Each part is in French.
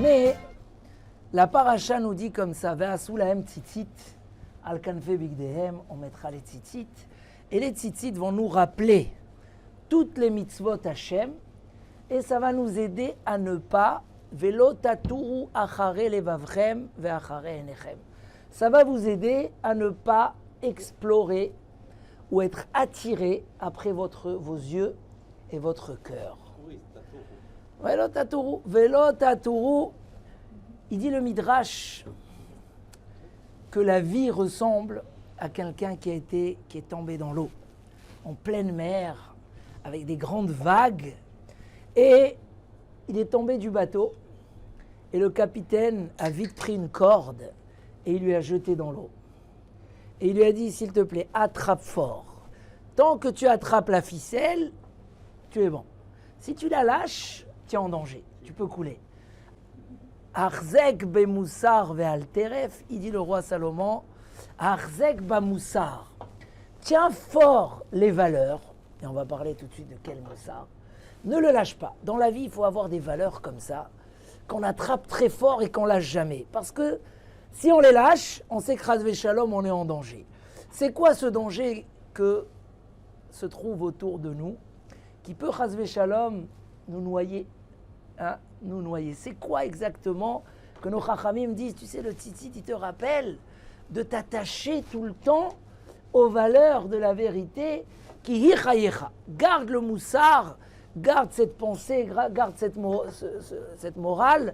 Mais la paracha nous dit comme ça, Ve'asu lahem tzitzit, al kanfe bigdehem, on mettra les tzitzit. Et les tzitzit vont nous rappeler toutes les mitzvot Hashem, et ça va nous aider à ne pas velo taturu achare levavchem ve'achare enechem. Ça va vous aider à ne pas explorer ou être attiré après vos yeux et votre cœur. Velo taturu, velo taturu. Il dit le Midrash que la vie ressemble à quelqu'un qui est tombé dans l'eau, en pleine mer, avec des grandes vagues, et il est tombé du bateau, et le capitaine a vite pris une corde, et il lui a jeté dans l'eau. Et il lui a dit, s'il te plaît, attrape fort. Tant que tu attrapes la ficelle, tu es bon. Si tu la lâches, tu es en danger, tu peux couler. Arzek bemoussar ve'alteref, il dit le roi Salomon, Arzek bamoussar, tiens fort les valeurs, et on va parler tout de suite de quel moussar, ne le lâche pas. Dans la vie, il faut avoir des valeurs comme ça, qu'on attrape très fort et qu'on lâche jamais. Parce que si on les lâche, on s'écrase shalom, on est en danger. C'est quoi ce danger que se trouve autour de nous, qui peut chasve shalom nous noyer, hein, nous noyer. C'est quoi exactement que nos chachamim disent? Tu sais, le tzitzit, il te rappelle de t'attacher tout le temps aux valeurs de la vérité. Qui hichayecha, garde le moussard, garde cette pensée, garde cette morale,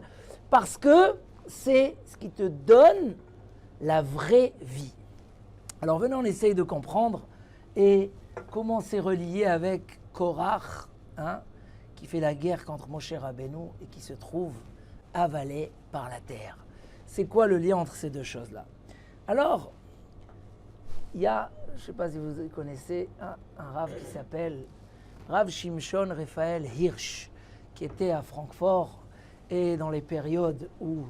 parce que c'est ce qui te donne la vraie vie. Alors venez, on essaye de comprendre et comment c'est relié avec Korach, hein, qui fait la guerre contre Moshe Rabbeinu et qui se trouve avalé par la terre. C'est quoi le lien entre ces deux choses-là? Alors, il y a, je ne sais pas si vous connaissez, un Rav qui s'appelle Rav Shimshon Raphaël Hirsch, qui était à Francfort, et dans les périodes où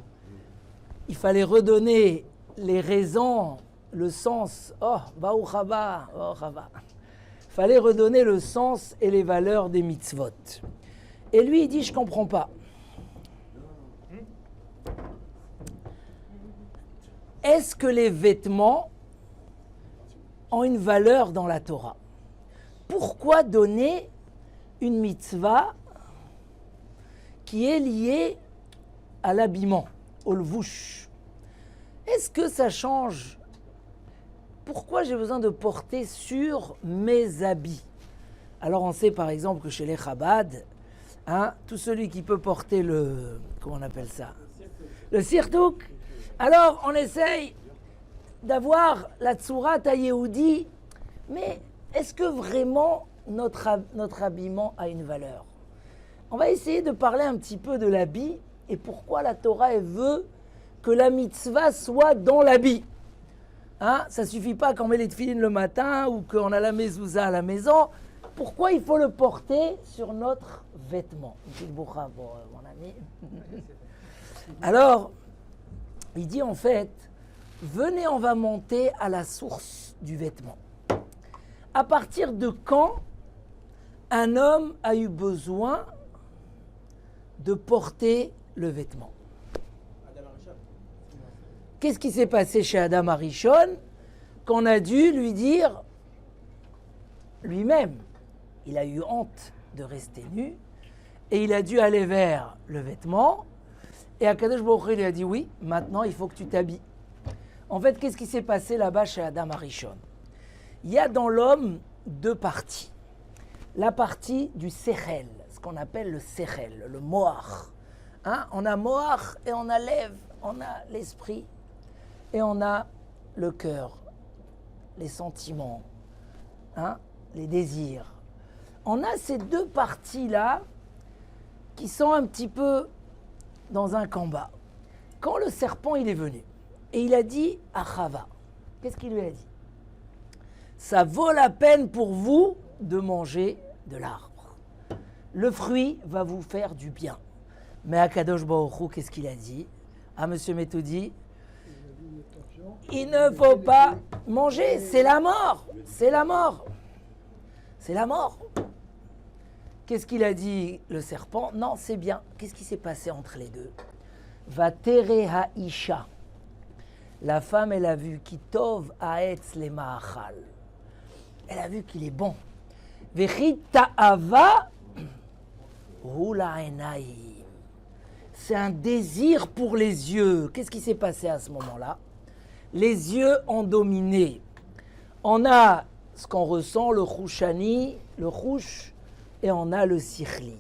il fallait redonner les raisons, le sens, Baruch haba, il fallait redonner le sens et les valeurs des mitzvot. Et lui, il dit, je ne comprends pas. Est-ce que les vêtements ont une valeur dans la Torah? Pourquoi donner une mitzvah qui est liée à l'habillement, au levouche? Est-ce que ça change? Pourquoi j'ai besoin de porter sur mes habits? Alors on sait par exemple que chez les Chabad, hein, tout celui qui peut porter le, comment on appelle ça? Le sirtouk. Alors on essaye d'avoir la tsurat à Yehudi, mais est-ce que vraiment notre habillement a une valeur? On va essayer de parler un petit peu de l'habit et pourquoi la Torah elle veut que la mitzvah soit dans l'habit. Hein, ça ne suffit pas qu'on met les tefilines le matin ou qu'on a la mezouza à la maison. Pourquoi il faut le porter sur notre vêtement? Une petite bourra pour mon ami. Alors, il dit en fait, venez, on va monter à la source du vêtement. À partir de quand un homme a eu besoin de porter le vêtement? Qu'est-ce qui s'est passé chez Adam Arishon qu'on a dû lui dire lui-même? Il a eu honte de rester nu et il a dû aller vers le vêtement. Et Akadosh Baruch Hu lui a dit oui, maintenant il faut que tu t'habilles. En fait, qu'est-ce qui s'est passé là-bas chez Adam Arishon? Il y a dans l'homme deux parties. La partie du sechel, ce qu'on appelle le sechel, le moach. Hein? On a moach et on a lève, on a l'esprit et on a le cœur, les sentiments, hein? Les désirs. On a ces deux parties-là qui sont un petit peu dans un combat. Quand le serpent il est venu et il a dit à Chava, qu'est-ce qu'il lui a dit? Ça vaut la peine pour vous de manger de l'arbre. Le fruit va vous faire du bien. Mais Akadosh Baruch Hu, qu'est-ce qu'il a dit? Ah, monsieur Metoudi, il ne faut pas manger, c'est la mort, c'est la mort, c'est la mort. Qu'est-ce qu'il a dit le serpent? Non, c'est bien. Qu'est-ce qui s'est passé entre les deux? Vatere ha'isha. La femme, elle a vu qui tov ha'etz le ma'achal. Elle a vu qu'il est bon. Vechi ta'ava hu la'enayim. C'est un désir pour les yeux. Qu'est-ce qui s'est passé à ce moment-là? Les yeux ont dominé. On a ce qu'on ressent, le chouchani, le chouch, et on a le sikhli.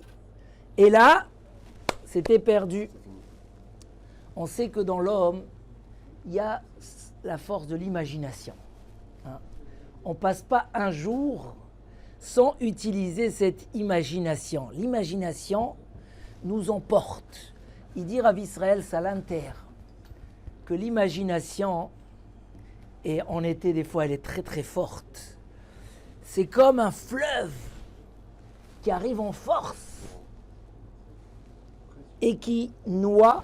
Et là, c'était perdu. On sait que dans l'homme, il y a la force de l'imagination. On ne passe pas un jour sans utiliser cette imagination. L'imagination nous emporte. Il dit Rav Israël Salanter que l'imagination, et en été des fois elle est très très forte, c'est comme un fleuve qui arrive en force et qui noie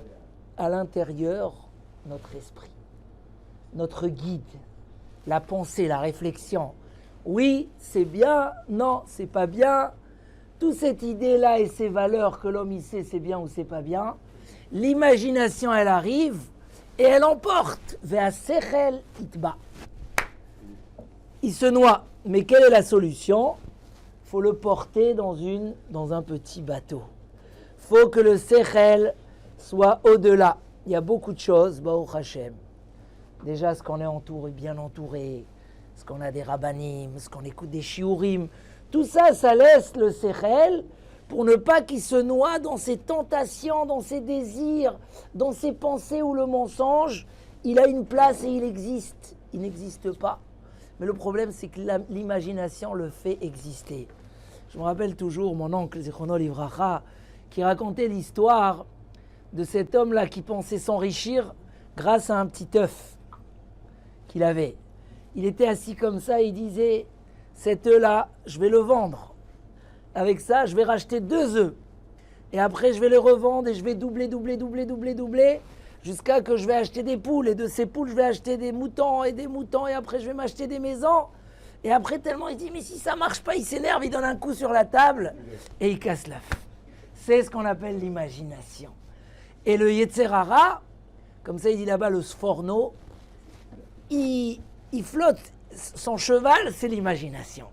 à l'intérieur notre esprit, notre guide, la pensée, la réflexion. Oui, c'est bien, non, c'est pas bien. Toute cette idée-là et ces valeurs que l'homme y sait, c'est bien ou c'est pas bien. L'imagination, elle arrive et elle emporte. Vea sechel itba. Il se noie. Mais quelle est la solution? Il faut le porter dans un petit bateau. Il faut que le sechel soit au-delà. Il y a beaucoup de choses, Baruch Hashem. Déjà, ce qu'on est entouré, bien entouré, ce qu'on a des rabbanim, ce qu'on écoute des shiurim, tout ça, ça laisse le sechel pour ne pas qu'il se noie dans ses tentations, dans ses désirs, dans ses pensées ou le mensonge. Il a une place et il existe. Il n'existe pas. Mais le problème, c'est que l'imagination le fait exister. Je me rappelle toujours mon oncle, Zichrono Livracha, qui racontait l'histoire de cet homme-là qui pensait s'enrichir grâce à un petit œuf qu'il avait. Il était assis comme ça et il disait, cet œuf-là, je vais le vendre. Avec ça, je vais racheter 2 œufs. Et après, je vais les revendre et je vais doubler, jusqu'à que je vais acheter des poules. Et de ces poules, je vais acheter des moutons. Et après, je vais m'acheter des maisons. Et après, tellement, il dit, mais si ça marche pas, il s'énerve, il donne un coup sur la table et il casse l'œuf. C'est ce qu'on appelle l'imagination. Et le Yetzer Hara, comme ça il dit là-bas, le Sforno, il flotte. Son cheval, c'est l'imagination.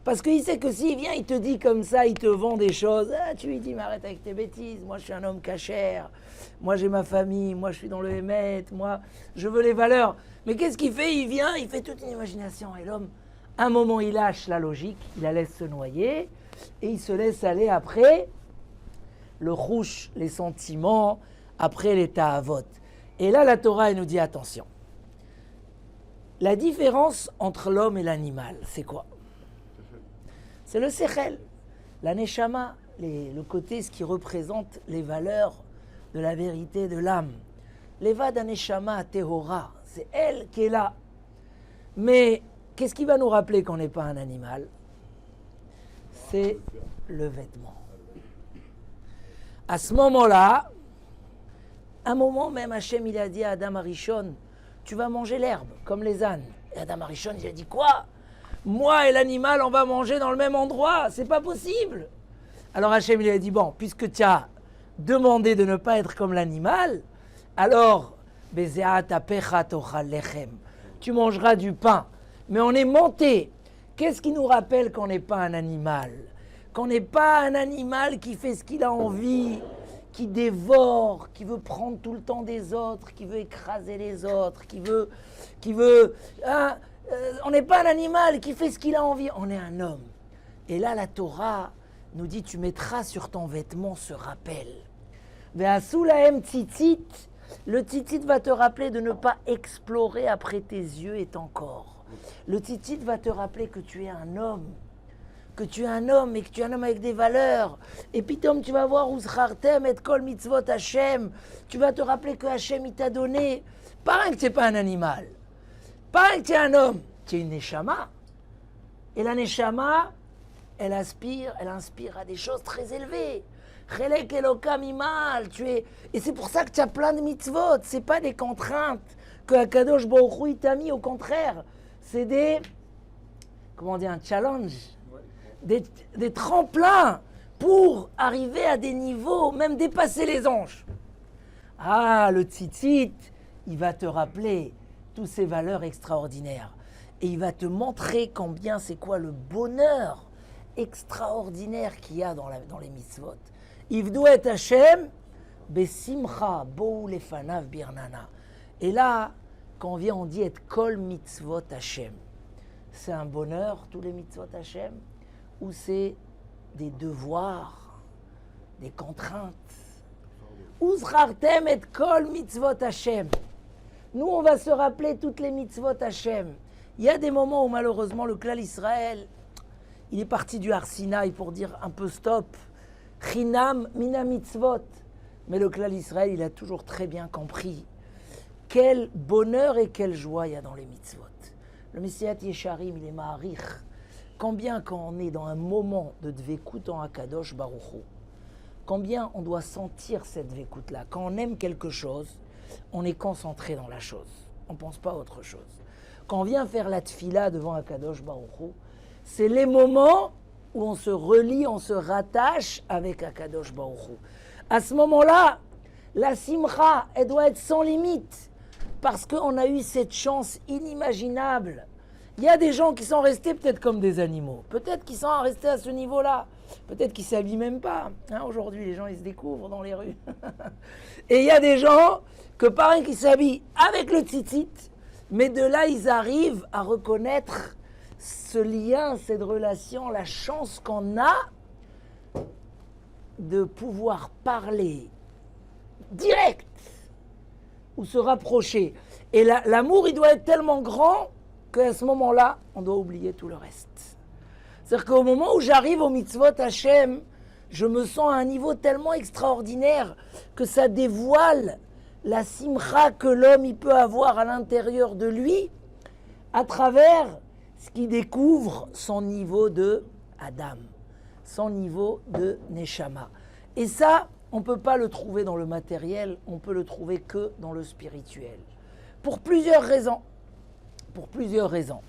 Parce qu'il sait que s'il vient, il te dit comme ça, il te vend des choses. Ah, tu lui dis, mais arrête avec tes bêtises. Moi, je suis un homme cachère. Moi, j'ai ma famille. Moi, je suis dans le Hémet. Moi, je veux les valeurs. Mais qu'est-ce qu'il fait? Il vient, il fait toute une imagination. Et l'homme, à un moment, il lâche la logique. Il la laisse se noyer. Et il se laisse aller après le rouge, les sentiments, après les ta'avot. Et là, la Torah, elle nous dit, attention. La différence entre l'homme et l'animal, c'est quoi? C'est le sechel, la neshama, le côté, ce qui représente les valeurs de la vérité de l'âme. Levad neshama tehora, c'est elle qui est là. Mais qu'est-ce qui va nous rappeler qu'on n'est pas un animal? C'est le vêtement. À ce moment-là, un moment même, Hachem, il a dit à Adam Arishon, tu vas manger l'herbe, comme les ânes. Et Adam Arishon, il a dit quoi? Moi et l'animal, on va manger dans le même endroit, c'est pas possible. Alors Hachem lui a dit, bon, puisque tu as demandé de ne pas être comme l'animal, alors, tu mangeras du pain. Mais on est monté. Qu'est-ce qui nous rappelle qu'on n'est pas un animal? Qu'on n'est pas un animal qui fait ce qu'il a envie, qui dévore, qui veut prendre tout le temps des autres, qui veut écraser les autres, qui veut on n'est pas un animal qui fait ce qu'il a envie, on est un homme. Et là, la Torah nous dit, tu mettras sur ton vêtement ce rappel. Ve'asulahem tzitzit, le tzitzit va te rappeler de ne pas explorer après tes yeux et ton corps. Le tzitzit va te rappeler que tu es un homme, et que tu es un homme avec des valeurs. Et puis, Tom, tu vas voir, Uzchartem et kol mitzvot Hashem, tu vas te rappeler que Hashem, il t'a donné, pas que tu n'es pas un animal, pas que tu es un homme, tu es une neshama. Et la neshama, elle inspire à des choses très élevées. Chelek Elokam Imal, et c'est pour ça que tu as plein de mitzvot. C'est pas des contraintes que Akadosh Baruch Hu t'a mis, au contraire. C'est des, un challenge, des tremplins pour arriver à des niveaux, même dépasser les anges. Ah, le tzitzit, il va te rappeler toutes ces valeurs extraordinaires. Et il va te montrer combien c'est quoi le bonheur extraordinaire qu'il y a dans les mitzvot. Ivdou et Hashem, besimcha, bou lefanav birnana. Et là, quand on dit et kol mitzvot Hashem, c'est un bonheur, tous les mitzvot Hashem, ou c'est des devoirs, des contraintes. Uzrartem et kol mitzvot Hashem. Nous, on va se rappeler toutes les mitzvot Hashem. Il y a des moments où malheureusement le Klal Israël, il est parti du Har Sinaï pour dire un peu stop. Chinam mina mitzvot. Mais le Klal Israël, il a toujours très bien compris quel bonheur et quelle joie il y a dans les mitzvot. Le Messiat Yesharim, il est ma'arich. Combien quand on est dans un moment de dvekut en Akadosh Baruch Hu, combien on doit sentir cette dvekut-là. Quand on aime quelque chose, on est concentré dans la chose. On ne pense pas à autre chose. Quand on vient faire la tfila devant Akadosh Baruch Hu, c'est les moments où on se relie, on se rattache avec Akadosh Baruch Hu. À ce moment-là, la simcha, elle doit être sans limite, parce qu'on a eu cette chance inimaginable. Il y a des gens qui sont restés peut-être comme des animaux, peut-être qu'ils sont restés à ce niveau-là, peut-être qu'ils ne s'habillent même pas. Aujourd'hui, les gens, ils se découvrent dans les rues. Et il y a des gens que pareil qui s'habillent avec le tzitzit, mais de là, ils arrivent à reconnaître ce lien, cette relation, la chance qu'on a de pouvoir parler direct ou se rapprocher. Et l'amour, il doit être tellement grand qu'à ce moment-là, on doit oublier tout le reste. C'est-à-dire qu'au moment où j'arrive au mitzvot Hashem, je me sens à un niveau tellement extraordinaire que ça dévoile la simcha que l'homme il peut avoir à l'intérieur de lui à travers ce qui découvre son niveau de Adam, son niveau de Neshama. Et ça, on ne peut pas le trouver dans le matériel, on peut le trouver que dans le spirituel. Pour plusieurs raisons. Pour plusieurs raisons.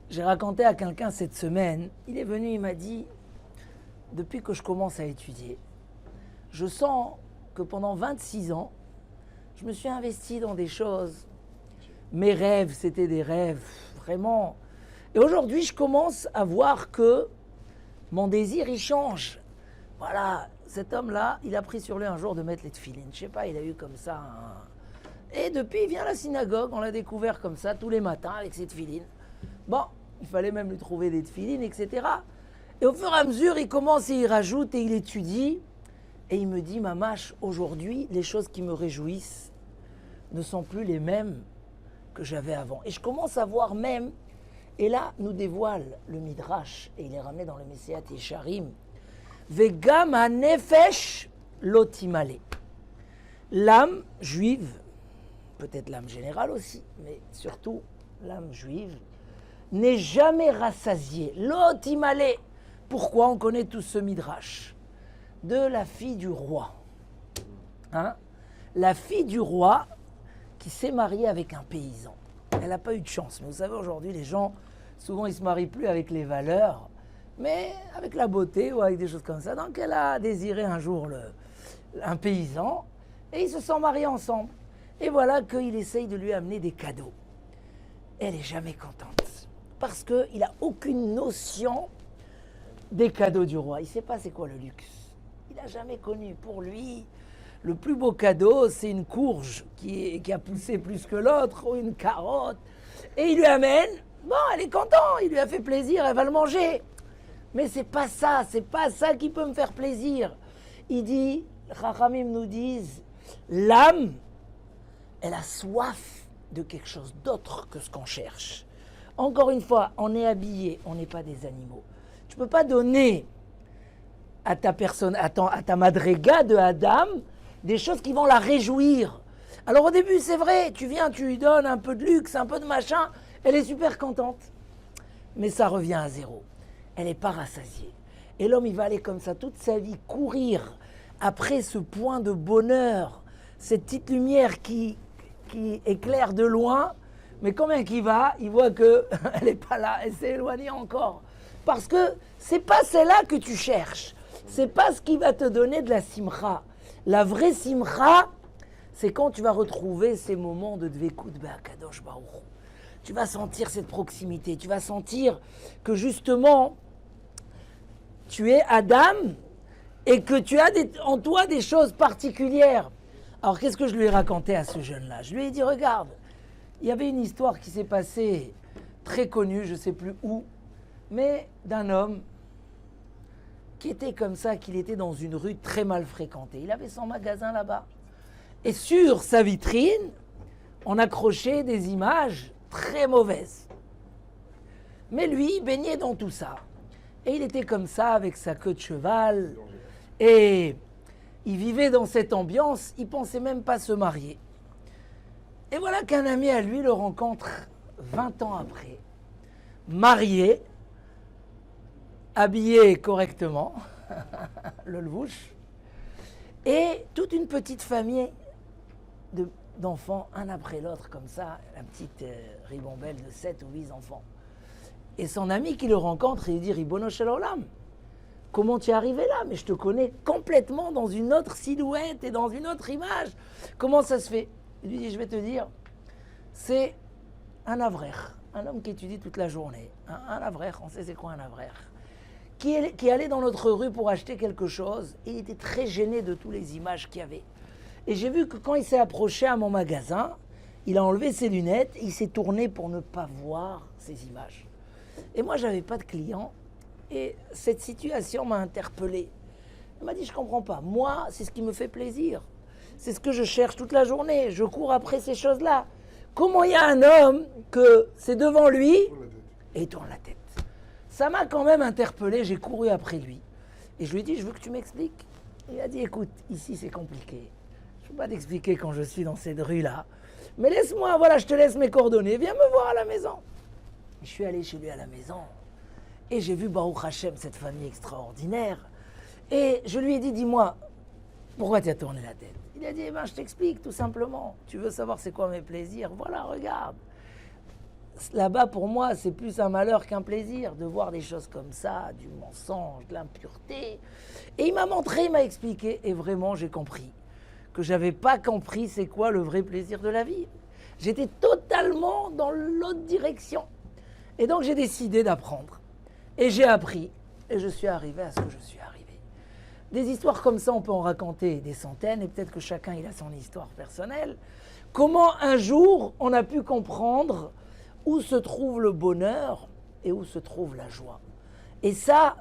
J'ai raconté à quelqu'un cette semaine, il est venu, il m'a dit, depuis que je commence à étudier, je sens que pendant 26 ans, je me suis investi dans des choses. Mes rêves, c'était des rêves, vraiment. Et aujourd'hui, je commence à voir que mon désir, il change. Voilà, cet homme-là, il a pris sur lui un jour de mettre les tefilines. Je sais pas, il a eu comme ça un... Et depuis, il vient à la synagogue, on l'a découvert comme ça, tous les matins, avec ses tefilines. Bon, il fallait même lui trouver des tefilines, etc. Et au fur et à mesure, il commence et il rajoute et il étudie. Et il me dit, Mamash, aujourd'hui, les choses qui me réjouissent ne sont plus les mêmes que j'avais avant. Et je commence à voir même, et là, nous dévoile le Midrash, et il est ramené dans le Messiat Yesharim, Vegam hanefesh lotimale. L'âme juive, peut-être l'âme générale aussi, mais surtout l'âme juive, n'est jamais rassasiée. Lotimale. Pourquoi on connaît tout ce Midrash? De la fille du roi. La fille du roi qui s'est mariée avec un paysan. Elle n'a pas eu de chance. Mais vous savez, aujourd'hui, les gens, souvent, ils ne se marient plus avec les valeurs, mais avec la beauté ou avec des choses comme ça. Donc, elle a désiré un jour un paysan et ils se sont mariés ensemble. Et voilà qu'il essaye de lui amener des cadeaux. Elle n'est jamais contente parce qu'il n'a aucune notion des cadeaux du roi. Il ne sait pas c'est quoi le luxe. Il n'a jamais connu. Pour lui, le plus beau cadeau, c'est une courge qui a poussé plus que l'autre, ou une carotte. Et il lui amène. Bon, elle est contente, il lui a fait plaisir, elle va le manger. Mais c'est pas ça qui peut me faire plaisir. Il dit, Chachamim nous disent, l'âme, elle a soif de quelque chose d'autre que ce qu'on cherche. Encore une fois, on est habillé, on n'est pas des animaux. Tu ne peux pas donner à ta personne, à ta madriga de Adam, des choses qui vont la réjouir. Alors au début, c'est vrai, tu viens, tu lui donnes un peu de luxe, un peu de machin, elle est super contente. Mais ça revient à zéro. Elle n'est pas rassasiée. Et l'homme, il va aller comme ça toute sa vie, courir après ce point de bonheur, cette petite lumière qui éclaire de loin, mais combien qu'il va, il voit qu'elle n'est pas là, elle s'est éloignée encore. Parce que c'est pas celle-là que tu cherches. C'est pas ce qui va te donner de la simcha. La vraie simcha, c'est quand tu vas retrouver ces moments de dvekut be'akadosh baruch Hu. Tu vas sentir cette proximité. Tu vas sentir que justement, tu es Adam et que tu as en toi des choses particulières. Alors, qu'est-ce que je lui ai raconté à ce jeune-là? Je lui ai dit, regarde, il y avait une histoire qui s'est passée très connue, je ne sais plus où, mais d'un homme qui était comme ça, qu'il était dans une rue très mal fréquentée. Il avait son magasin là-bas. Et sur sa vitrine, on accrochait des images très mauvaises. Mais lui, il baignait dans tout ça. Et il était comme ça, avec sa queue de cheval. Et il vivait dans cette ambiance, il ne pensait même pas se marier. Et voilà qu'un ami à lui le rencontre 20 ans après, marié, habillé correctement, le levouche, et toute une petite famille d'enfants, un après l'autre, comme ça, la petite ribambelle de 7 ou 8 enfants. Et son ami qui le rencontre, il dit, Ribono shel olam, comment tu es arrivé là? Mais je te connais complètement dans une autre silhouette et dans une autre image. Comment ça se fait? Il lui dit, je vais te dire, c'est un avrer, un homme qui étudie toute la journée. Un avrer, on sait c'est quoi un avrer, qui allait dans notre rue pour acheter quelque chose et il était très gêné de toutes les images qu'il y avait. Et j'ai vu que quand il s'est approché à mon magasin, il a enlevé ses lunettes et il s'est tourné pour ne pas voir ces images. Et moi, je n'avais pas de clients. Et cette situation m'a interpellé. Il m'a dit, je ne comprends pas. Moi, c'est ce qui me fait plaisir. C'est ce que je cherche toute la journée. Je cours après ces choses-là. Comment il y a un homme que c'est devant lui et il tourne la tête? Ça m'a quand même interpellé. J'ai couru après lui. Et je lui ai dit, je veux que tu m'expliques. Il a dit, écoute, ici c'est compliqué. Je ne peux pas t'expliquer quand je suis dans cette rue-là. Mais laisse-moi, voilà, je te laisse mes coordonnées. Viens me voir à la maison. Je suis allé chez lui à la maison. Et j'ai vu Baruch Hashem, cette famille extraordinaire. Et je lui ai dit, dis-moi, pourquoi tu as tourné la tête? Il a dit, eh ben, je t'explique tout simplement. Tu veux savoir c'est quoi mes plaisirs? Voilà, regarde. Là-bas, pour moi, c'est plus un malheur qu'un plaisir de voir des choses comme ça, du mensonge, de l'impureté. Et il m'a montré, il m'a expliqué. Et vraiment, j'ai compris que je n'avais pas compris c'est quoi le vrai plaisir de la vie. J'étais totalement dans l'autre direction. Et donc, j'ai décidé d'apprendre. Et j'ai appris, et je suis arrivé à ce que je suis arrivé. Des histoires comme ça, on peut en raconter des centaines, et peut-être que chacun il a son histoire personnelle. Comment un jour, on a pu comprendre où se trouve le bonheur et où se trouve la joie. Et ça,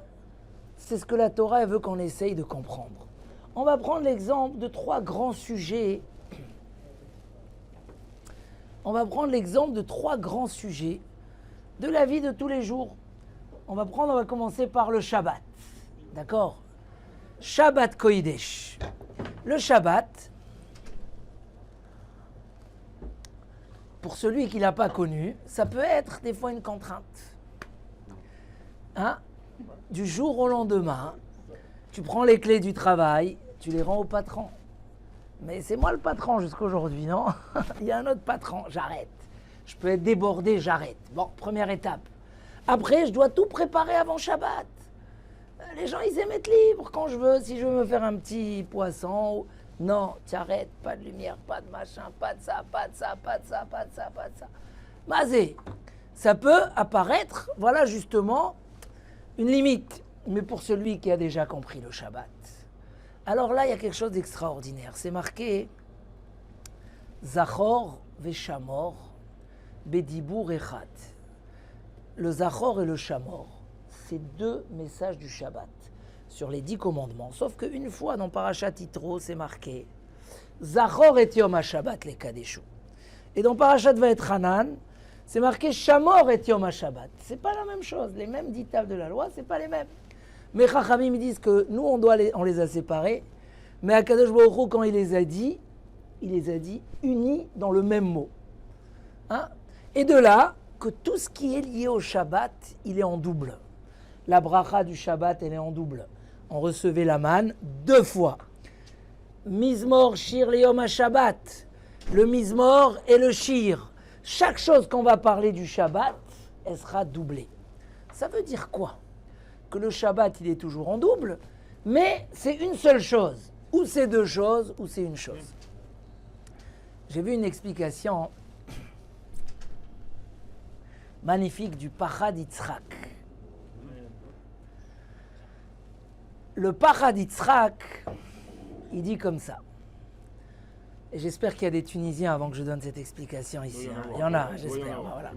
c'est ce que la Torah elle veut qu'on essaye de comprendre. On va prendre l'exemple de 3 grands sujets. On va prendre l'exemple de 3 grands sujets de la vie de tous les jours. On va commencer par le Shabbat. D'accord? Shabbat Kodesh. Le Shabbat, pour celui qui ne l'a pas connu, ça peut être des fois une contrainte. Hein? Du jour au lendemain, tu prends les clés du travail, tu les rends au patron. Mais c'est moi le patron jusqu'aujourd'hui, non? Il y a un autre patron, j'arrête. Je peux être débordé, j'arrête. Bon, première étape. Après, je dois tout préparer avant Shabbat. Les gens, ils aiment être libres quand je veux. Si je veux me faire un petit poisson, non, tu arrêtes, pas de lumière, pas de machin, pas de ça, pas de ça, pas de ça, pas de ça, pas de ça. Mazé, ça peut apparaître, voilà justement, une limite. Mais pour celui qui a déjà compris le Shabbat, alors là, il y a quelque chose d'extraordinaire. C'est marqué Zachor veshamor bedibur echad. Le Zachor et le Shamor, c'est 2 messages du Shabbat sur les 10 commandements. Sauf qu'une fois dans Parashat Yitro, c'est marqué Zachor et Yom HaShabbat les Kadeshu. Et dans Parashat Vaetchanan, c'est marqué Shamor et Yom HaShabbat. C'est pas la même chose. Les mêmes 10 tables de la loi, c'est pas les mêmes. Mais Chachamim me disent que nous, on les a séparés. Mais Akadosh Baruch Hu, quand il les a dit unis dans le même mot. Hein? Et de là, que tout ce qui est lié au Shabbat, il est en double. La bracha du Shabbat, elle est en double. On recevait la manne 2 fois. Mizmor, Shir, Yom HaShabbat. Le Mizmor et le Shir. Chaque chose qu'on va parler du Shabbat, elle sera doublée. Ça veut dire quoi? que le Shabbat, il est toujours en double, mais c'est une seule chose. Ou c'est deux choses, ou c'est une chose. J'ai vu une explication magnifique du Pachad Yitzhak. Le Pachad Yitzhak, il dit comme ça. Et j'espère qu'il y a des Tunisiens avant que je donne cette explication ici. Hein. Il y en a, j'espère. Voilà.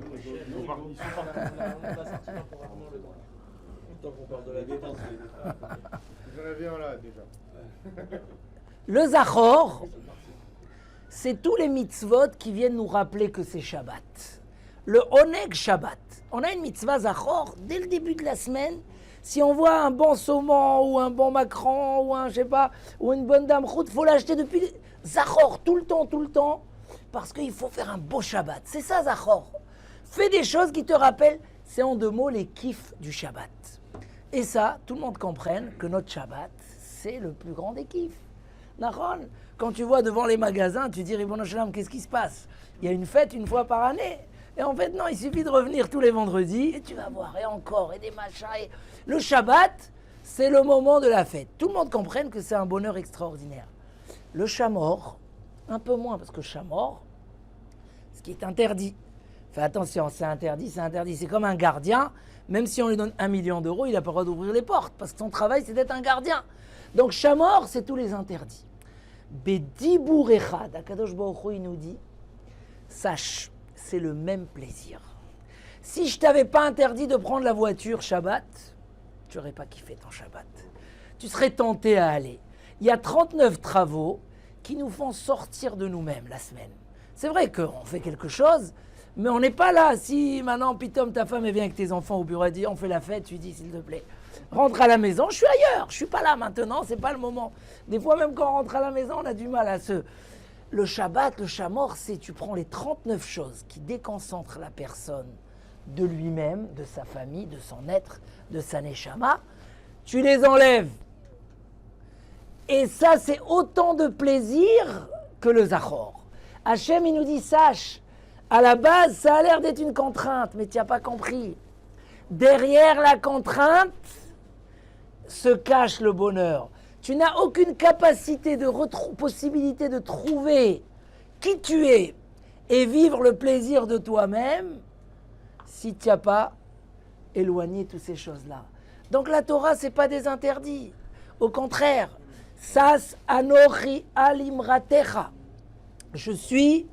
Le Zachor, c'est tous les mitzvot qui viennent nous rappeler que c'est Shabbat. Le Oneg Shabbat. On a une mitzvah Zachor dès le début de la semaine. Si on voit un bon saumon ou un bon macaron ou un, je sais pas, ou une bonne dame route, il faut l'acheter depuis Zachor, tout le temps, parce qu'il faut faire un beau Shabbat. C'est ça Zachor. Fais des choses qui te rappellent, c'est en deux mots les kiffs du Shabbat. Et ça, tout le monde comprenne que notre Shabbat, c'est le plus grand des kiffs. Nahon, quand tu vois devant les magasins, tu dis, Ribono Shel Olam, qu'est-ce qui se passe? Il y a une fête une fois par année. Et en fait, non, il suffit de revenir tous les vendredis et tu vas voir, et encore, et des machins. Et... Le Shabbat, c'est le moment de la fête. Tout le monde comprenne que c'est un bonheur extraordinaire. Le Shamor, un peu moins, parce que Shamor, ce qui est interdit. Fais attention, c'est interdit, c'est interdit. C'est comme un gardien, même si on lui donne 1 million d'euros, il n'a pas le droit d'ouvrir les portes, parce que son travail, c'est d'être un gardien. Donc Shamor, c'est tous les interdits. Bedibour Echad, Akadosh Baruch Hu, il nous dit, sache, c'est le même plaisir. Si je t'avais pas interdit de prendre la voiture Shabbat, tu n'aurais pas kiffé ton Shabbat. Tu serais tenté à aller. Il y a 39 travaux qui nous font sortir de nous-mêmes la semaine. C'est vrai qu'on fait quelque chose, mais on n'est pas là. Si maintenant, pitom, ta femme vient avec tes enfants au bureau et dit on fait la fête, tu dis s'il te plaît, rentre à la maison, je suis ailleurs, je suis pas là maintenant, c'est pas le moment. Des fois même quand on rentre à la maison, on a du mal à se... Le Shabbat, le Shamor, c'est tu prends les 39 choses qui déconcentrent la personne de lui-même, de sa famille, de son être, de sa neshama, tu les enlèves. Et ça, c'est autant de plaisir que le Zachor. Hachem, il nous dit, sache, à la base, ça a l'air d'être une contrainte, mais tu n'as pas compris. Derrière la contrainte se cache le bonheur. Tu n'as aucune capacité possibilité de trouver qui tu es et vivre le plaisir de toi-même si tu n'as pas éloigné toutes ces choses-là. Donc la Torah, ce n'est pas des interdits. Au contraire, Sas anochi alimratecha. Je suis,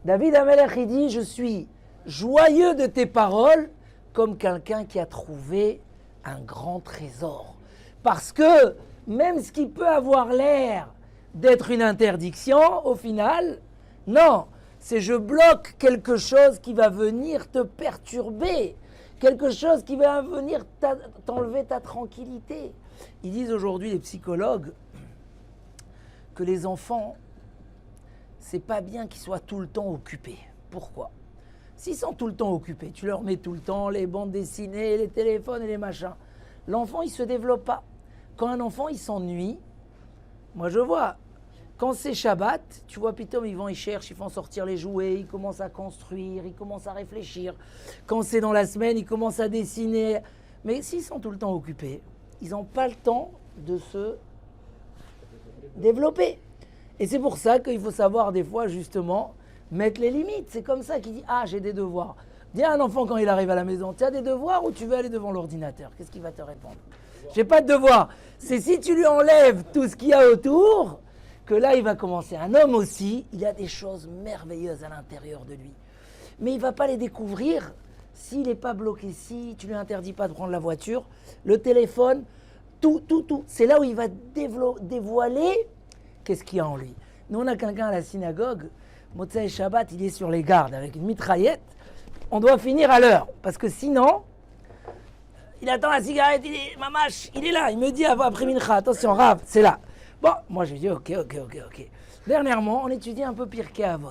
David Amelech, il dit, je suis joyeux de tes paroles comme quelqu'un qui a trouvé un grand trésor. Parce que même ce qui peut avoir l'air d'être une interdiction, au final, non, c'est je bloque quelque chose qui va venir te perturber, quelque chose qui va venir t'enlever ta tranquillité. Ils disent aujourd'hui, les psychologues, que les enfants, c'est pas bien qu'ils soient tout le temps occupés. Pourquoi? S'ils sont tout le temps occupés, tu leur mets tout le temps les bandes dessinées, les téléphones et les machins, l'enfant, il se développe pas. Quand un enfant, il s'ennuie, moi je vois, quand c'est Shabbat, tu vois, pitom, ils cherchent, ils font sortir les jouets, ils commencent à construire, ils commencent à réfléchir. Quand c'est dans la semaine, ils commencent à dessiner. Mais s'ils sont tout le temps occupés, ils n'ont pas le temps de se développer. Et c'est pour ça qu'il faut savoir des fois, justement, mettre les limites. C'est comme ça qu'il dit, ah, j'ai des devoirs. Dis à un enfant quand il arrive à la maison, tu as des devoirs ou tu veux aller devant l'ordinateur? Qu'est-ce qu'il va te répondre? J'ai pas de devoirs. C'est si tu lui enlèves tout ce qu'il y a autour, que là, il va commencer. Un homme aussi, il a des choses merveilleuses à l'intérieur de lui. Mais il ne va pas les découvrir s'il n'est pas bloqué, si tu ne lui interdis pas de prendre la voiture, le téléphone, tout. C'est là où il va dévoiler qu'est-ce qu'il y a en lui. Nous, on a quelqu'un à la synagogue, Motzei Shabbat, il est sur les gardes avec une mitraillette. On doit finir à l'heure, parce que sinon, il attend la cigarette, mamache, il est là, il me dit après Mincha, attention, Rav, c'est là. Bon, moi je lui dis ok. Dernièrement, on étudie un peu Pirkei Avot.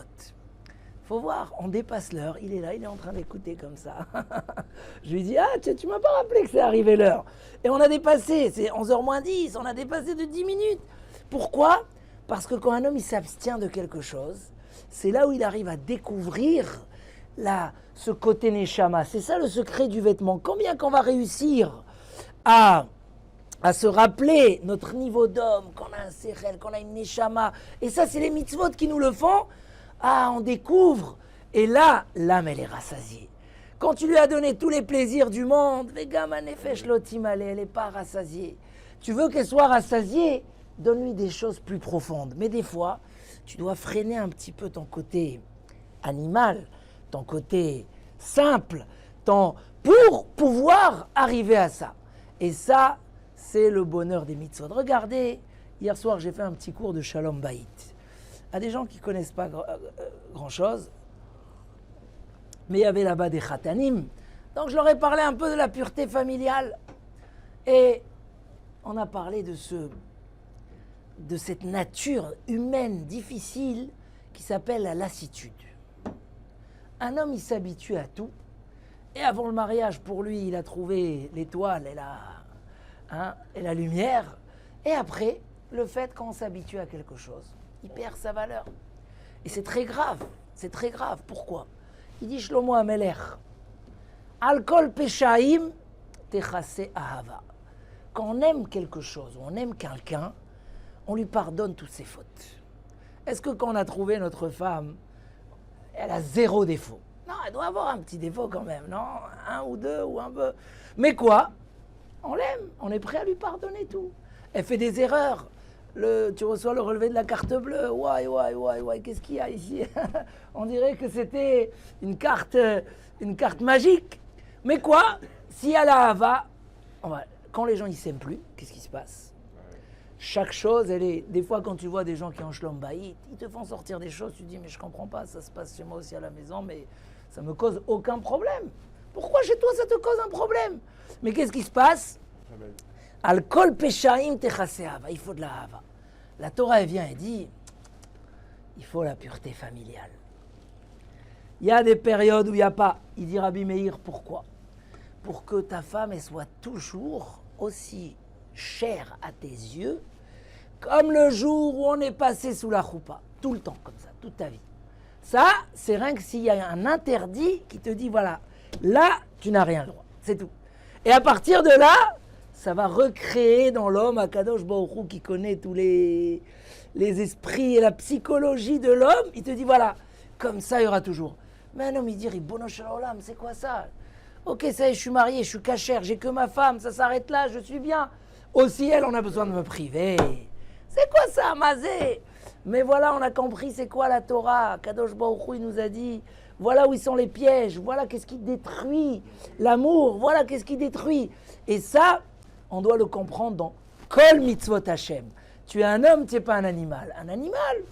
Faut voir, on dépasse l'heure, il est là, il est en train d'écouter comme ça. Je lui dis, tu m'as pas rappelé que c'est arrivé l'heure. Et on a dépassé, c'est 11h moins 10, on a dépassé de 10 minutes. Pourquoi? Parce que quand un homme il s'abstient de quelque chose, c'est là où il arrive à découvrir ce côté neshama. C'est ça le secret du vêtement. Combien qu'on va réussir à se rappeler notre niveau d'homme, qu'on a un sérel, qu'on a une neshama. Et ça, c'est les mitzvot qui nous le font. On découvre. Et là, l'âme, elle est rassasiée. Quand tu lui as donné tous les plaisirs du monde, elle n'est pas rassasiée. Tu veux qu'elle soit rassasiée, donne-lui des choses plus profondes. Mais des fois, tu dois freiner un petit peu ton côté animal, ton côté simple, pour pouvoir arriver à ça. Et ça, c'est le bonheur des mitzvot. Regardez, hier soir, j'ai fait un petit cours de Shalom Bayit. À des gens qui ne connaissent pas grand-chose, mais il y avait là-bas des khatanim. Donc je leur ai parlé un peu de la pureté familiale. Et on a parlé de cette nature humaine difficile qui s'appelle la lassitude. Un homme, il s'habitue à tout. Et avant le mariage, pour lui, il a trouvé l'étoile et la lumière. Et après, le fait qu'on s'habitue à quelque chose, il perd sa valeur. Et c'est très grave. C'est très grave. Pourquoi ? Il dit Shlomo Amelech, Alkol Peshaim Techase Ahava. Quand on aime quelque chose, ou on aime quelqu'un, on lui pardonne toutes ses fautes. Est-ce que quand on a trouvé notre femme, elle a 0 défaut? Non, elle doit avoir un petit défaut quand même, non? 1 ou 2 ou un peu. Mais quoi? On l'aime, on est prêt à lui pardonner tout. Elle fait des erreurs. Tu reçois le relevé de la carte bleue. Ouais, qu'est-ce qu'il y a ici? On dirait que c'était une carte magique. Mais quoi? Si elle a Hava, quand les gens ne s'aiment plus, qu'est-ce qui se passe? Chaque chose, des fois quand tu vois des gens qui ont Shlom Bayit, ils te font sortir des choses, tu te dis mais je comprends pas, ça se passe chez moi aussi à la maison, mais ça me cause aucun problème. Pourquoi chez toi ça te cause un problème? Mais qu'est-ce qui se passe? Al-kol peshaim techase hava, il faut de la hava. La Torah elle vient et dit, il faut la pureté familiale. Il y a des périodes où il n'y a pas. Il dit Rabbi Meir, pourquoi? Pour que ta femme elle soit toujours aussi chère à tes yeux, comme le jour où on est passé sous la choupa, tout le temps comme ça, toute ta vie. Ça, c'est rien que s'il y a un interdit qui te dit, voilà, là, tu n'as rien le droit, c'est tout. Et à partir de là, ça va recréer dans l'homme Akadosh Baruch Hu qui connaît tous les esprits et la psychologie de l'homme. Il te dit voilà, comme ça il y aura toujours. Mais un homme il dit Ribono shel olam, c'est quoi ça? Ok, ça y est, je suis marié, je suis cachère, j'ai que ma femme, ça s'arrête là, je suis bien. Aussi elle, on a besoin de me priver. C'est quoi ça, Mazé? Mais voilà, on a compris c'est quoi la Torah. Akadosh Baruch Hu il nous a dit voilà où ils sont les pièges, voilà qu'est-ce qui détruit l'amour, voilà qu'est-ce qui détruit. Et ça, on doit le comprendre dans Kol Mitzvot Hashem. Tu es un homme, tu n'es pas un animal. Un animal,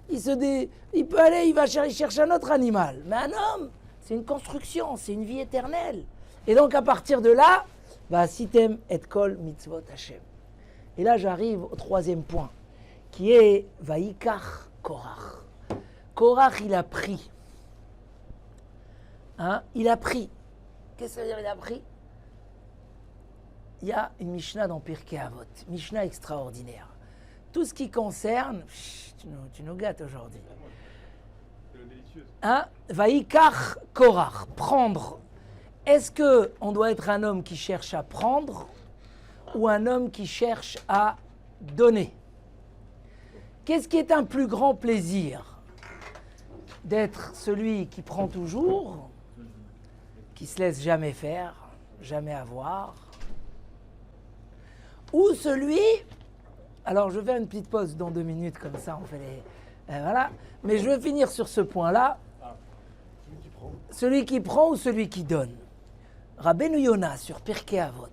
il peut aller, il cherche un autre animal. Mais un homme, c'est une construction, c'est une vie éternelle. Et donc à partir de là, si t'aimes et Kol Mitzvot Hashem. Et là j'arrive au 3e point, qui est Vaikach Korach. Korach, il a pris. Il a pris. Qu'est-ce que ça veut dire il a pris? Il y a une Mishnah dans Pirkei Avot, Mishnah extraordinaire. Tout ce qui concerne, tu nous gâtes aujourd'hui. Vaikach Korach, prendre. Est-ce qu'on doit être un homme qui cherche à prendre ou un homme qui cherche à donner? Qu'est-ce qui est un plus grand plaisir? D'être celui qui prend toujours, qui se laisse jamais faire, jamais avoir, ou celui, alors je vais faire une petite pause dans 2 minutes, comme ça on fait voilà, mais je veux finir sur ce point-là, celui qui prend ou celui qui donne. Rabbeinu Yona sur Pirkei Avot,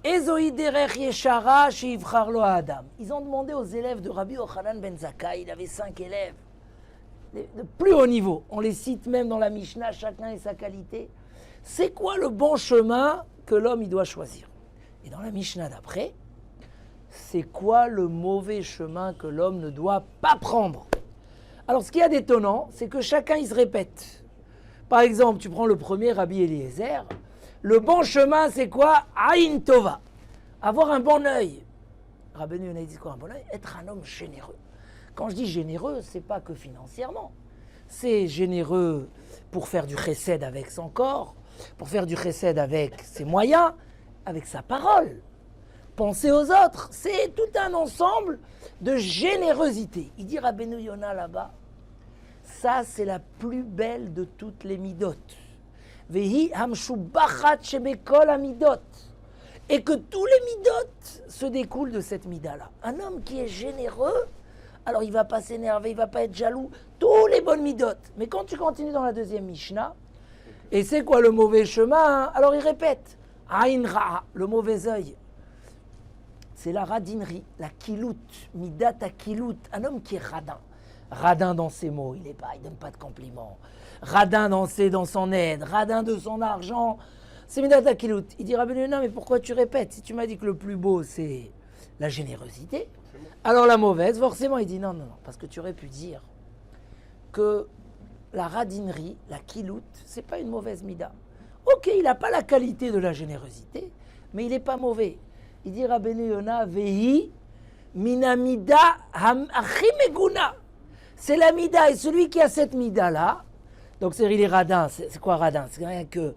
Ezoi derech yeshara sheivchar lo Adam. Ils ont demandé aux élèves de Rabbi Yochanan ben Zakkai, il avait 5 élèves, de plus haut niveau, on les cite même dans la Mishnah, chacun et sa qualité. C'est quoi le bon chemin que l'homme il doit choisir? Et dans la Mishnah d'après, c'est quoi le mauvais chemin que l'homme ne doit pas prendre? Alors ce qui est d'étonnant, c'est que chacun il se répète. Par exemple, tu prends le premier, Rabbi Eliezer, le bon chemin c'est quoi? Aïn Tova, avoir un bon œil. Rabbeinu Yonah dit quoi un bon œil? Être un homme généreux. Quand je dis généreux, c'est pas que financièrement. c'est généreux pour faire du chesed avec son corps, pour faire du chesed avec ses moyens, avec sa parole. Penser aux autres, c'est tout un ensemble de générosité. Il dit Rabbeinu Yona là-bas, ça c'est la plus belle de toutes les midot. Vehi hamshubachat shebekol amidot. Et que tous les midot se découlent de cette mida-là. Un homme qui est généreux, alors il ne va pas s'énerver, il ne va pas être jaloux, tous les bonnes midot. Mais quand tu continues dans la deuxième Mishnah, et c'est quoi le mauvais chemin, hein? Alors il répète, Aïn Ra'a, le mauvais œil. C'est la radinerie, la kilout, midat à kilout, un homme qui est radin. Radin dans ses mots, il ne donne pas de compliments. Radin dans son aide, radin de son argent, c'est midat à kilout. Il dit Rabbeinu Yonah, mais pourquoi tu répètes? Si tu m'as dit que le plus beau c'est la générosité, alors la mauvaise, forcément, il dit non, parce que tu aurais pu dire que la radinerie, la kilout, c'est pas une mauvaise mida. Ok, il n'a pas la qualité de la générosité, mais il n'est pas mauvais. Il dit Rabbeinu Yonah, Vehi minamida achimeguna. C'est la mida, et celui qui a cette mida-là, donc c'est il est radin, c'est quoi radin? C'est rien que,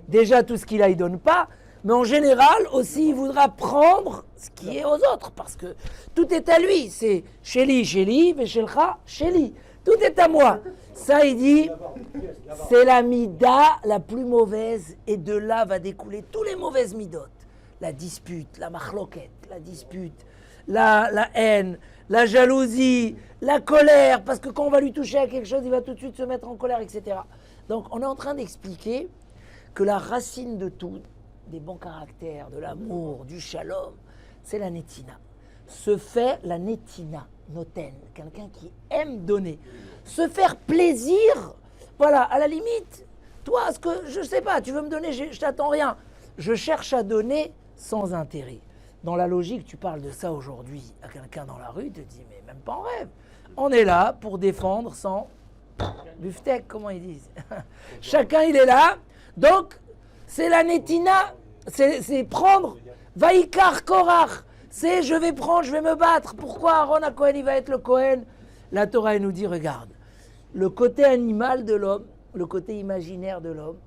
déjà tout ce qu'il a, il ne donne pas, mais en général aussi, il voudra prendre ce qui est aux autres, parce que tout est à lui, c'est Sheli, Veshelcha, Sheli, tout est à moi. Ça, il dit, c'est la mida la plus mauvaise, et de là va découler tous les mauvaises midot. La dispute, la machloket, la dispute, la haine, la jalousie, la colère, parce que quand on va lui toucher à quelque chose, il va tout de suite se mettre en colère, etc. Donc on est en train d'expliquer que la racine de tout, des bons caractères, de l'amour, du shalom, c'est la netina. Se faire la netina, noten, quelqu'un qui aime donner. Se faire plaisir, voilà, à la limite, toi, ce que, je sais pas, tu veux me donner, je t'attends rien. Je cherche à donner sans intérêt. Dans la logique, tu parles de ça aujourd'hui à quelqu'un dans la rue, il te dit, mais même pas en rêve. On est là pour défendre sans bufftek, comment ils disent. Chacun, il est là. Donc, c'est la netina, c'est prendre, vaikar korach, c'est je vais prendre, je vais me battre. Pourquoi Aaron HaKohen, il va être le Kohen? La Torah, elle nous dit, regarde, le côté animal de l'homme, le côté imaginaire de l'homme,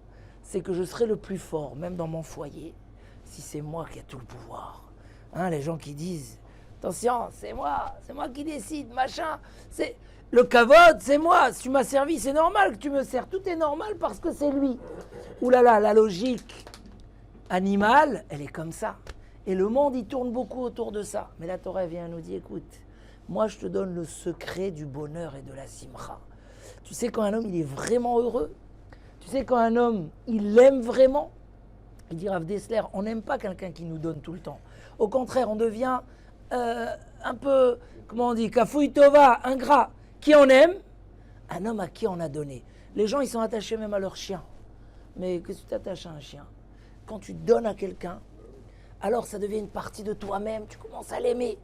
c'est que je serai le plus fort, même dans mon foyer, si c'est moi qui ai tout le pouvoir. Hein, les gens qui disent, attention, c'est moi qui décide, machin, c'est le kavod, c'est moi, si tu m'as servi, c'est normal que tu me sers, tout est normal parce que c'est lui. Ouh là là, la logique animale, elle est comme ça. Et le monde, il tourne beaucoup autour de ça. Mais la Torah vient nous dire, écoute, moi je te donne le secret du bonheur et de la simcha. Tu sais quand un homme, il est vraiment heureux, tu sais quand un homme, il aime vraiment, il dit Rav Dessler, on n'aime pas quelqu'un qui nous donne tout le temps. Au contraire, on devient un peu, comment on dit, kafouï tova, ingrat. Qui on aime? Un homme à qui on a donné. Les gens, ils sont attachés même à leur chien. Mais qu'est-ce que tu t'attaches à un chien? Quand tu donnes à quelqu'un, alors ça devient une partie de toi-même, tu commences à l'aimer.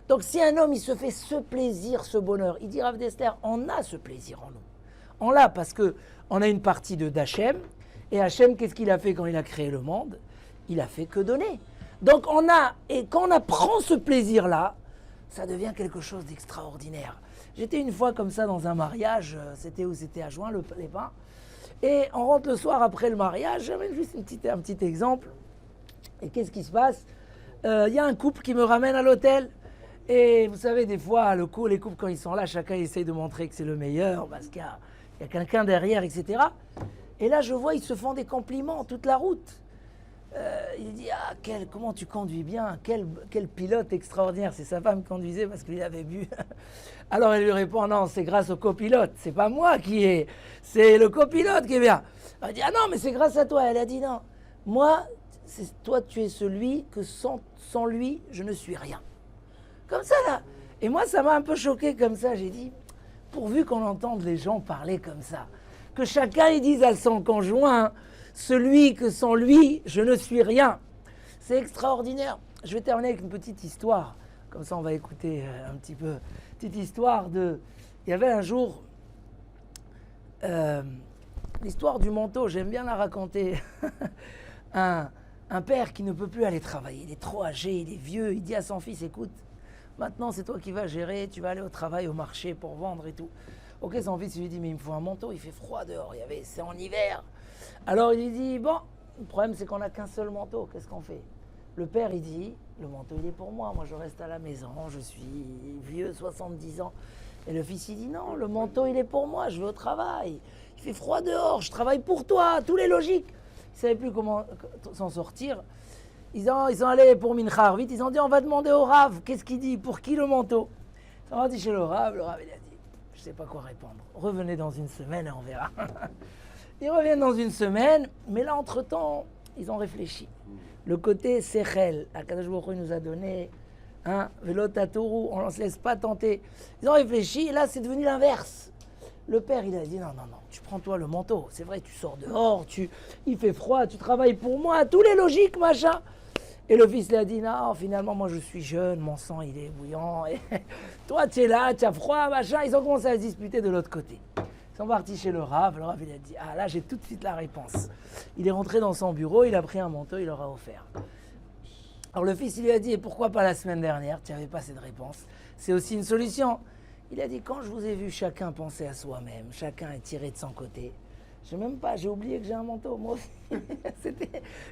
Donc si un homme, il se fait ce plaisir, ce bonheur, il dit Rav Dessler, on a ce plaisir en nous. On l'a parce qu'on a une partie d'Hachem, et Hachem, qu'est-ce qu'il a fait quand il a créé le monde? Il a fait que donner. Donc on a, et quand on apprend ce plaisir-là, ça devient quelque chose d'extraordinaire. J'étais une fois comme ça dans un mariage, c'était à Juin, les Pins, et on rentre le soir après le mariage, j'avais juste un petit exemple, et qu'est-ce qui se passe? Il y a un couple qui me ramène à l'hôtel, et vous savez, des fois, les couples, quand ils sont là, chacun essaye de montrer que c'est le meilleur, parce qu'il y a quelqu'un derrière, etc. Et là, je vois, ils se font des compliments toute la route. Il dit, comment tu conduis bien, quel pilote extraordinaire. C'est sa femme qui conduisait parce qu'il avait bu. Alors elle lui répond, non, c'est grâce au copilote, c'est pas moi c'est le copilote qui est bien. Elle dit, non, mais c'est grâce à toi. Elle a dit, non, moi, toi, tu es celui que sans lui, je ne suis rien. Comme ça, là. Et moi, ça m'a un peu choqué comme ça. J'ai dit, pourvu qu'on entende les gens parler comme ça, que chacun y dise à son conjoint, celui que sans lui, je ne suis rien. C'est extraordinaire. Je vais terminer avec une petite histoire. Comme ça, on va écouter un petit peu. Petite histoire de... Il y avait un jour... l'histoire du manteau, j'aime bien la raconter. un père qui ne peut plus aller travailler. Il est trop âgé, il est vieux. Il dit à son fils, écoute, maintenant c'est toi qui vas gérer. Tu vas aller au travail, au marché pour vendre et tout. Ok, son fils lui dit, mais il me faut un manteau, il fait froid dehors, c'est en hiver. Alors il lui dit, bon, le problème c'est qu'on n'a qu'un seul manteau, qu'est-ce qu'on fait? Le père, il dit, le manteau, il est pour moi je reste à la maison, je suis vieux, 70 ans. Et le fils, il dit, non, le manteau, il est pour moi, je vais au travail. Il fait froid dehors, je travaille pour toi, tous les logiques. Ils ne savaient plus comment s'en sortir. Ils sont allés pour Minchar, vite, ils ont dit, on va demander au Rav, qu'est-ce qu'il dit, pour qui le manteau? Ils sont dit chez le Rav il a dit, je ne sais pas quoi répondre. Revenez dans une semaine et on verra. Ils reviennent dans une semaine, mais là, entre-temps, ils ont réfléchi. Le côté Sechel, Akadosh Baruch Hu nous a donné, Velo Tatoru, on ne se laisse pas tenter. Ils ont réfléchi, et là, c'est devenu l'inverse. Le père, il a dit, non, tu prends toi le manteau. C'est vrai, tu sors dehors, il fait froid, tu travailles pour moi, tous les logiques, machin. Et le fils lui a dit, non, finalement, moi, je suis jeune, mon sang, il est bouillant. Et toi, tu es là, tu as froid, machin. Ils ont commencé à se disputer de l'autre côté. Ils sont partis chez le Rav il a dit, là, j'ai tout de suite la réponse. Il est rentré dans son bureau, il a pris un manteau, il leur a offert. Alors le fils, il lui a dit, et pourquoi pas la semaine dernière, tu n'avais pas cette réponse? C'est aussi une solution. Il a dit, quand je vous ai vu chacun penser à soi-même, chacun est tiré de son côté, j'ai oublié que j'ai un manteau, moi aussi.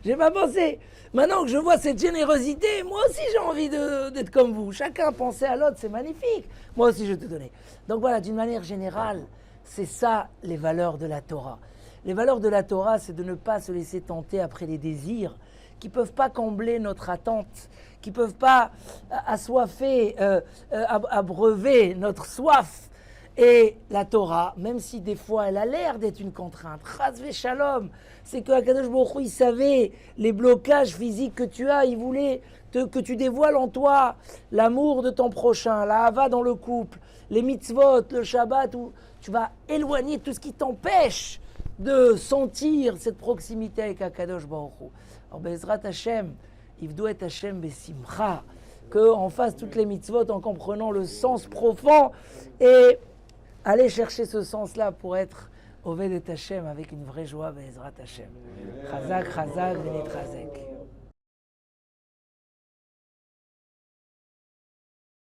J'ai pas pensé. Maintenant que je vois cette générosité, moi aussi j'ai envie d'être comme vous. Chacun penser à l'autre, c'est magnifique. Moi aussi je vais te donner. Donc voilà, d'une manière générale, c'est ça les valeurs de la Torah. Les valeurs de la Torah, c'est de ne pas se laisser tenter après les désirs qui ne peuvent pas combler notre attente, qui ne peuvent pas assoiffer, abreuver notre soif. Et la Torah, même si des fois elle a l'air d'être une contrainte, Chas v'Shalom, c'est que Akadosh Baruch Hu, il savait les blocages physiques que tu as, il voulait que tu dévoiles en toi l'amour de ton prochain, la hava dans le couple, les mitzvot, le Shabbat, où tu vas éloigner tout ce qui t'empêche de sentir cette proximité avec Akadosh Baruch Hu. Alors Bezrat Hashem, Ivdou et Hashem Besimcha, qu'on fasse toutes les mitzvot en comprenant le sens profond et aller chercher ce sens-là pour être Oved et Hashem avec une vraie joie, Bezrat Hashem. Chazak, Chazak, Venit Chazek.